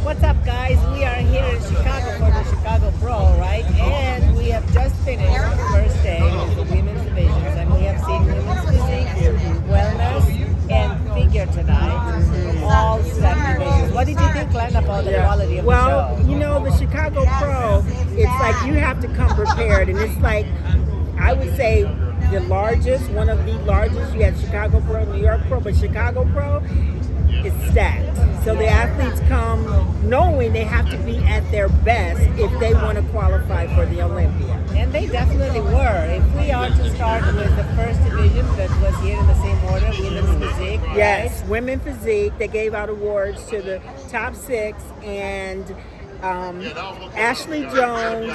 What's up, guys? We are here in Chicago for the Chicago Pro, right? And we have just finished the first day with the women's divisions, and we have seen women's physique, wellness, and figure tonight. All stacked divisions. What did you think, Len, about the quality of the Well, show? you know, the Chicago Pro, it's like you have to come prepared. And it's like, I would say, the largest, one of the largest. You have Chicago Pro, New York Pro, but Chicago Pro is stacked. So the athletes come knowing they have to be at their best if they want to qualify for the Olympia. And they definitely were. If we are to start with the first division that was here in the same order, women's physique, right? Yes, women physique. They gave out awards to the top six, and Ashley Jones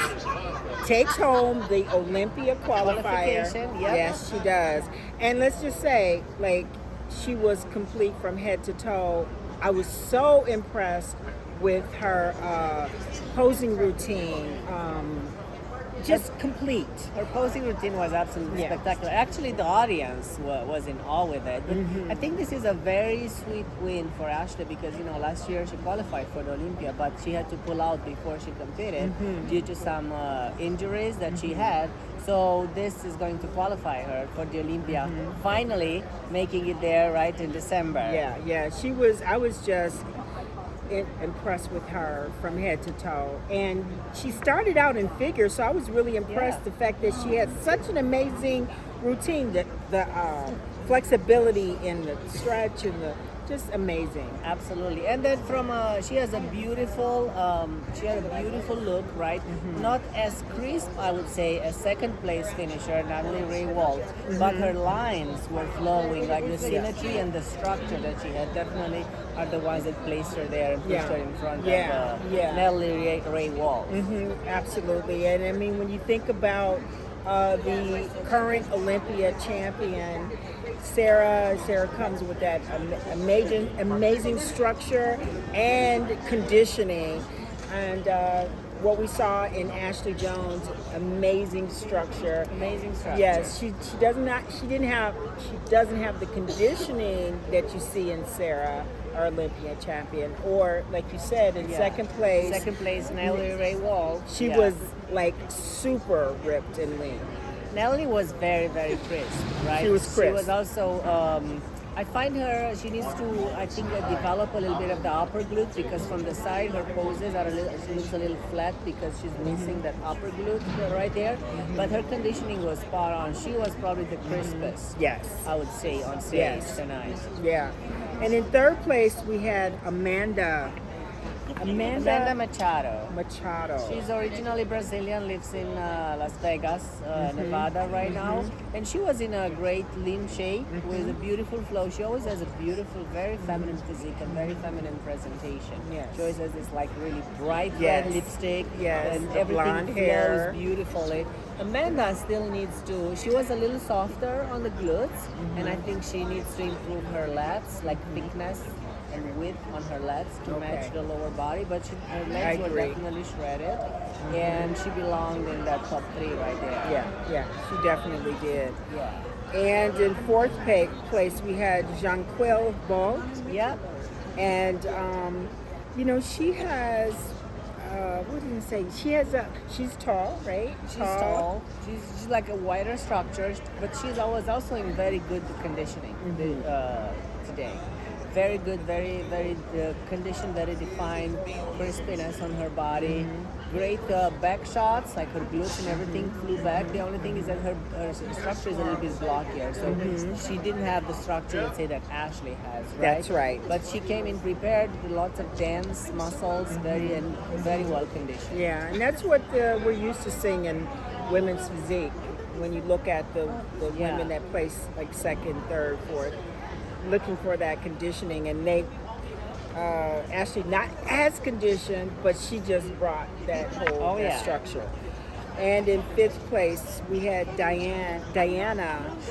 takes home the Olympia qualifier. Qualification, yep. Yes, she does. And let's just say, like, she was complete from head to toe. I was so impressed with her posing routine. Just complete. Her posing routine was absolutely spectacular. Actually, the audience was in awe with it. But I think this is a very sweet win for Ashley because, you know, last year she qualified for the Olympia, but she had to pull out before she competed due to some injuries that she had. So this is going to qualify her for the Olympia, finally making it there right in December. Yeah. I was just impressed with her from head to toe, and she started out in figure, so I was really impressed the fact that she had such an amazing routine, the flexibility in the stretch and the just amazing. Absolutely. And then from she has a beautiful look, right? Not as crisp, I would say, as second place finisher Natalie Ray Walt, but her lines were flowing, like the symmetry and the structure that she had definitely are the ones that placed her there and pushed her in front of Natalie Ray Walt. Absolutely. And I mean, when you think about the current Olympia champion, Sarah comes with that amazing structure and conditioning, and what we saw in Ashley Jones, amazing structure. Yes, she doesn't have the conditioning that you see in Sarah, our Olympia champion, or like you said, in second place. Second place, Natalie Ray Walt. She was like super ripped and lean. Natalie was very, very crisp, right? She was crisp. She was also, I find her, she needs to, I think, develop a little bit of the upper glute because from the side her poses are she looks a little flat because she's missing that upper glute right there. But her conditioning was spot on. She was probably the crispest, I would say, on stage tonight. Yeah. And in third place, we had Amanda Machado. She's originally Brazilian, lives in Las Vegas, Nevada right now. And she was in a great lean shape with a beautiful flow. She always has a beautiful, very feminine physique and very feminine presentation. She always has this like really bright red lipstick and everything flows beautifully. Amanda still needs to, she was a little softer on the glutes and I think she needs to improve her lats, like thickness and width on her lats to match the lower body, but her legs were definitely shredded, and she belonged in that top 3 right there. Yeah, she definitely did. Yeah. And in fourth place, we had Jonquil Ball. Yep. And, you know, she has, what did I say? She's tall, right? She's tall. She's like a wider structure, but she's always also in very good conditioning today. Very good, very, very conditioned, very defined crispiness on her body. Great back shots, like her glutes and everything flew back. The only thing is that her structure is a little bit blockier. So she didn't have the structure, let's say, that Ashley has, right? That's right. But she came in prepared with lots of dense muscles, very well conditioned. Yeah, and that's what we're used to seeing in women's physique. When you look at the women that place like second, third, fourth, looking for that conditioning, and they Ashley not as conditioned, but she just brought that whole structure. And in fifth place, we had Diana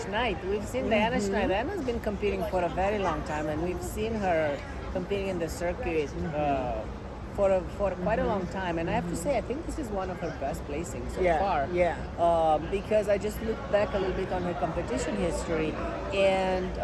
Schneid. We've seen Diana Schneid. Diana's been competing for a very long time, and we've seen her competing in the circuit for quite a long time, and I have to say, I think this is one of her best placings so far. Because I just looked back a little bit on her competition history, and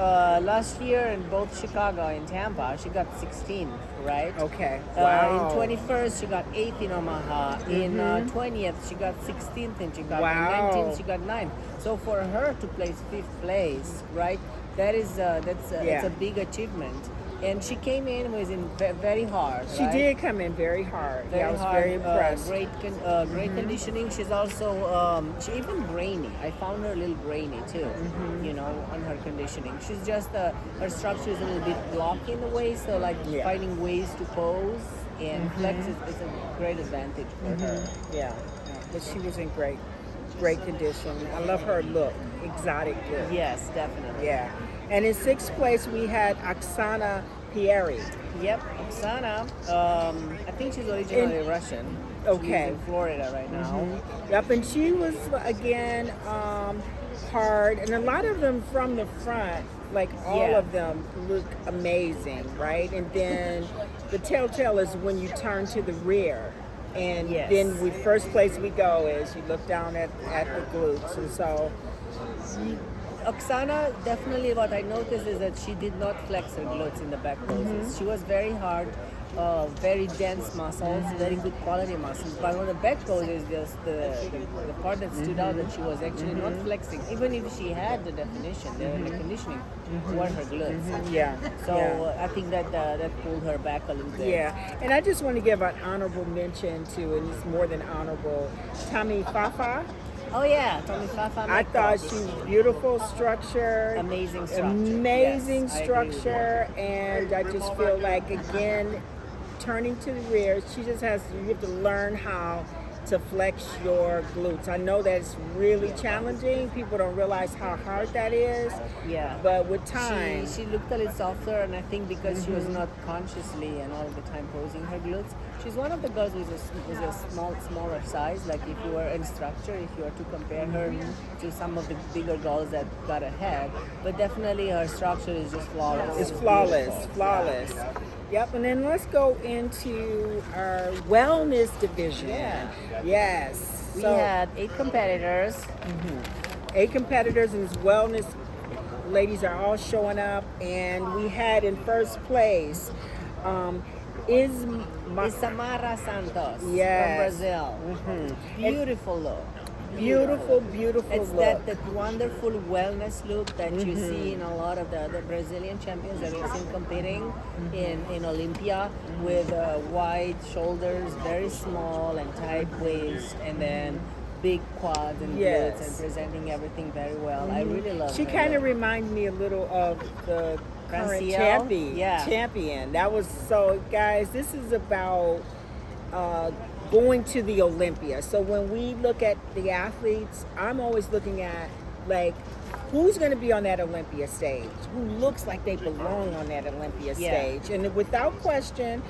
last year in both Chicago and Tampa, she got 16th right? Okay. Wow. In 21st, she got 8th in Omaha. In 20th, she got 16th in Chicago. Wow. In 19th, she got 9th. So for her to place 5th place, right? It's a big achievement. And she came in was in very hard. She right? did come in very hard. Very I was hard, very impressed. Great conditioning. She's also she even grainy. I found her a little grainy too. You know, on her conditioning. She's just her structure is a little bit blocky in the way. So like finding ways to pose and flex is a great advantage for her. Yeah, but she was in great condition. I love her look, exotic look. Yes, definitely. Yeah. And in 6th place, we had Oksana Pieri. Yep, Oksana. I think she's originally Russian. Okay. She's in Florida right now. Yep, and she was, again, hard. And a lot of them from the front, like all of them, look amazing, right? And then the telltale is when you turn to the rear. And then first place we go is you look down at the glutes. And so... Oksana, definitely what I noticed is that she did not flex her glutes in the back poses. She was very hard, very dense muscles, very good quality muscles. But on the back pose is just the part that stood out that she was actually not flexing. Even if she had the definition, the conditioning were her glutes. Yeah. So I think that pulled her back a little bit. Yeah. And I just want to give an honorable mention to, and it's more than honorable, Tommy Fafa. Oh yeah, Tommy Fafa. I thought she was beautiful structure. Amazing structure. Amazing Yes, structure. And I just feel like, again, turning to the rear, you have to learn how to flex your glutes. I know that's really challenging. People don't realize how hard that is. Yeah. But with time... She looked a little softer, and I think because she was not consciously and all the time posing her glutes, she's one of the girls with a smaller size. Like if you were an instructor, if you were to compare her to some of the bigger girls that got ahead, but definitely her structure is just flawless. It's flawless. Yep, and then let's go into our wellness division. Yeah. Yes. We had 8 competitors. 8 competitors, and this wellness ladies are all showing up. And we had in first place Isamara Santos from Brazil. Beautiful look. Beautiful It's look. that wonderful wellness look that you see in a lot of the Brazilian champions that we've seen competing in Olympia with wide shoulders, very small and tight waist, and then big quads and glutes and presenting everything very well. I really love She her kind of look. reminded me a little of the current Franciel? champion. That was so, guys, this is about going to the Olympia. So when we look at the athletes, I'm always looking at, like, who's going to be on that Olympia stage? Who looks like they belong on that Olympia stage? And without question,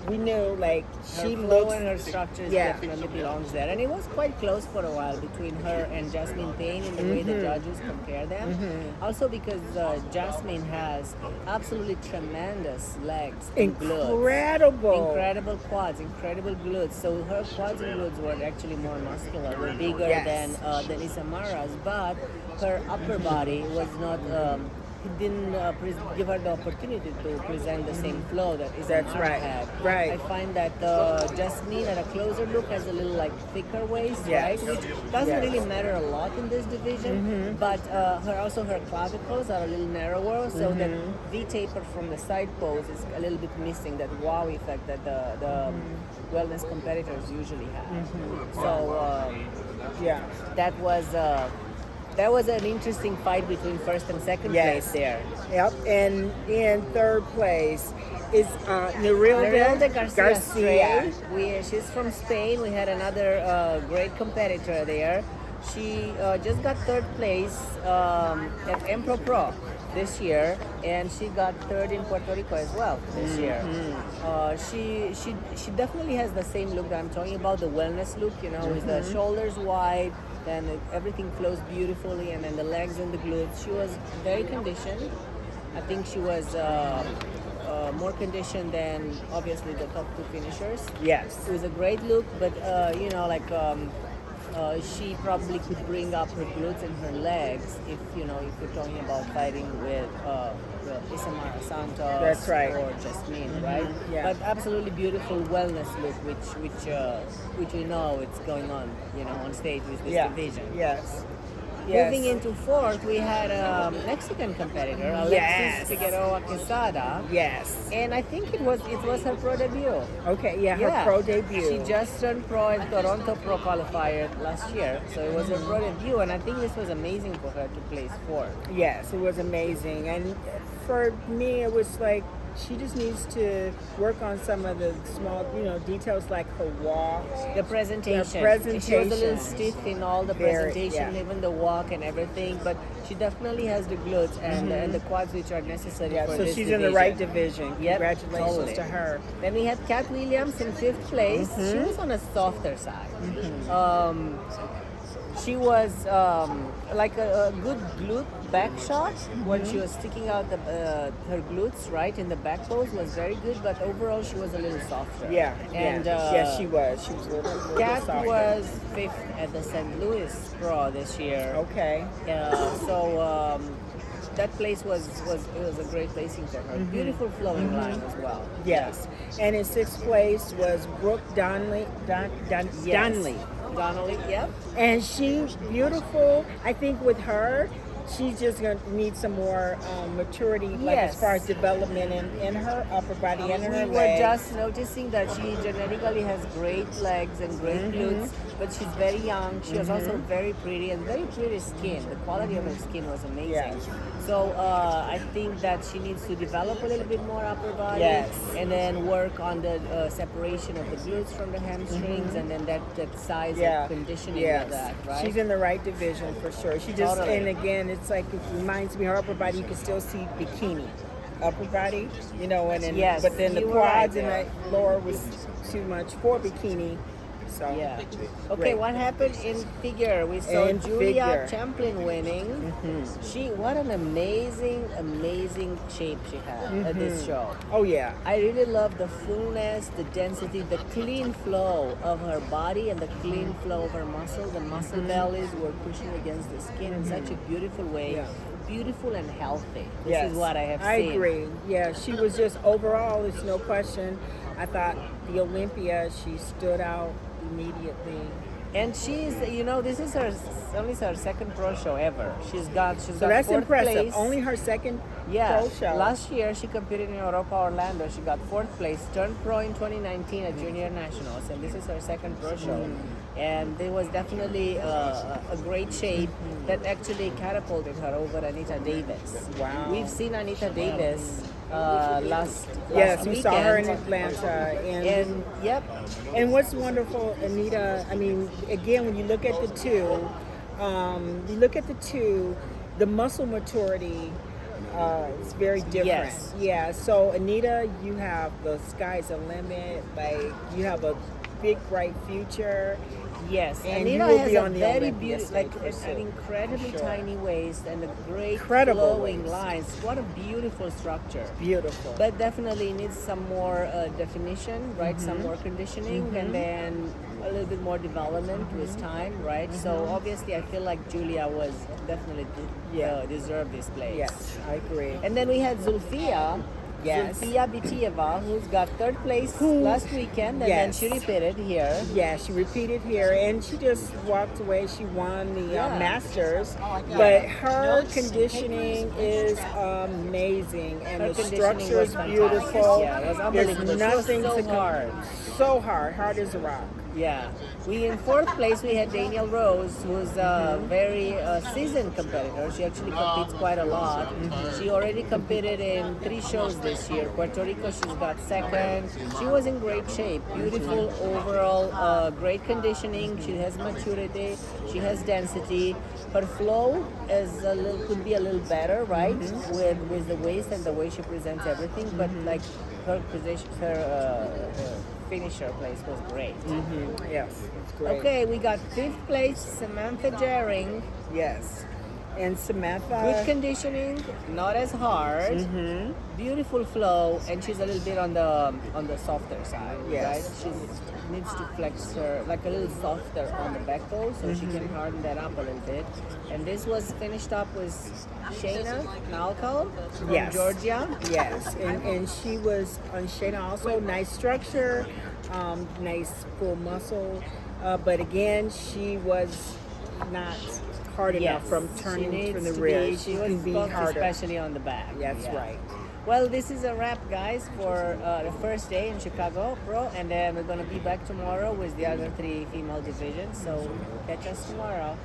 we knew, like, she flow looks... and her structure definitely belongs there. And it was quite close for a while between her and Jasmine Payne in the way the judges compare them. Also because Jasmine has absolutely tremendous legs and glutes. Incredible quads, incredible glutes. So her quads and glutes were actually more muscular, were bigger than Isamara's, but her upper body was not... It didn't give her the opportunity to present the same flow that Isamara had. Right. I find that Jasmine at a closer look has a little like thicker waist, right? Which doesn't really matter a lot in this division, but her clavicles are a little narrower, so that V taper from the side pose is a little bit missing that wow effect that the wellness competitors usually have. So that was an interesting fight between first and second place there. Yep, and in third place is Nerilda Garcia. She's from Spain. We had another great competitor there. She just got third place at Empro Pro this year, and she got third in Puerto Rico as well this year. She definitely has the same look that I'm talking about, the wellness look, with the shoulders wide, then everything flows beautifully, and then the legs and the glutes. She was very conditioned. I think she was more conditioned than obviously the top 2 finishers. Yes. It was a great look, but she probably could bring up her glutes and her legs if if you're talking about fighting with Isamara Santos That's right. or Jasmine, right? Yeah. But absolutely beautiful wellness look, which we know it's going on, on stage with this division. Yes. Moving into fourth, we had a Mexican competitor, Alexis Yes. Figueroa Quesada. Yes. And I think it was her pro debut. Okay, yeah, her pro debut. She just turned pro in Toronto Pro Qualifier last year, so it was her pro debut, and I think this was amazing for her to place fourth. Yes, it was amazing. And for me, it was like she just needs to work on some of the small, details like her walk. The presentation. She was a little stiff in all the presentation, even the walk and everything, but she definitely has the glutes and the quads which are necessary for so this she's division. in the right division. Yep, Congratulations totally. to her. Then we had Kat Williams in fifth place. She was on a softer side. She was like a good glute back shot when she was sticking out her glutes, right, in the back pose was very good, but overall she was a little softer. Yeah, and yes, she was. She was a little Kat softer. was fifth at the St. Louis Pro this year. Okay. So that place was a great placing for her. Beautiful flowing line as well. Yes. And in sixth place was Brooke Donnelly. Donnelly, yep. And she's beautiful. I think with her, she's just going to need some more maturity, like as far as development in her upper body and in her We were just noticing that she genetically has great legs and great glutes, but she's very young. She was also very pretty and very pretty skin. The quality of her skin was amazing. Yes. So I think that she needs to develop a little bit more upper body, and then work on the separation of the glutes from the hamstrings, and then that size and conditioning of that, right? She's in the right division for sure. She just, and again, it's like, it reminds me, her upper body, you can still see bikini upper body, and then, but then the quads and the lower was too much for bikini. So Okay, what happened in figure? We saw Julia Champlin winning. What an amazing shape she had at this show. Oh yeah. I really love the fullness, the density, the clean flow of her body and the clean flow of her muscle. The muscle bellies were pushing against the skin in such a beautiful way. Yeah. Beautiful and healthy. This is what I have seen. I agree. Yeah, she was just, overall, it's no question. I thought the Olympia, she stood out immediately. And she's, this is only her second pro show ever. She's got that's fourth impressive. place. Only her second pro show. Last year she competed in Europa Orlando. She got fourth place, turned pro in 2019 at Junior Nationals, and this is her second pro show. And there was definitely a great shape that actually catapulted her over Anita Davis. Wow. We've seen Anita Davis last Yes, we weekend. saw her in Atlanta. And And what's wonderful, Anita, I mean, again, when you look at the two, the muscle maturity is very different. Yes. Yeah, so Anita, you have the sky's the limit. Like, you have a big, bright future. Yes, and Anita you will has be a on the very Olympia beautiful, like stage an incredibly for sure. tiny waist and a great Incredible flowing waist. lines. What a beautiful structure. Beautiful. But definitely needs some more definition, right? Some more conditioning, and then a little bit more development with time, right? So obviously, I feel like Julia was definitely deserved this place. Yes, I agree. And then we had Zulfia. Yes. Zulfia Bitieva, who's got third place last weekend, and then she repeated here. Yeah, she repeated here, and she just walked away. She won the Masters, but her conditioning is amazing, and the structure is beautiful. Yeah, it was unbelievable. There's nothing so to hard. So hard as a rock. Yeah. We in fourth place we had Danielle Rose, who's a very seasoned competitor. She actually competes quite a lot. She already competed in 3 shows this year. Puerto Rico, she's got second. She was in great shape. Beautiful overall, great conditioning. She has maturity. She has density. Her flow could be a little better, right? With the waist and the way she presents everything. But like her position, finisher place was great. Yes, it's great. Okay, we got 5th place Samantha Jering. Yes. And Samantha. Good conditioning, not as hard. Beautiful flow, and she's a little bit on the softer side. Yes. Right? She needs to flex her like a little softer on the back pole, so she can harden that up a little bit. And this was finished up with Shayna Malcolm from Yes. Georgia. Yes, and she was on Shayna also. Nice structure, nice full muscle, but again, she was not hard enough from She turning needs from the to rear. be, she was can be buffed, harder. especially on the back. That's Yeah. right. Well, this is a wrap, guys, for the first day in Chicago Pro, and then we're going to be back tomorrow with the other 3 female divisions. So catch us tomorrow.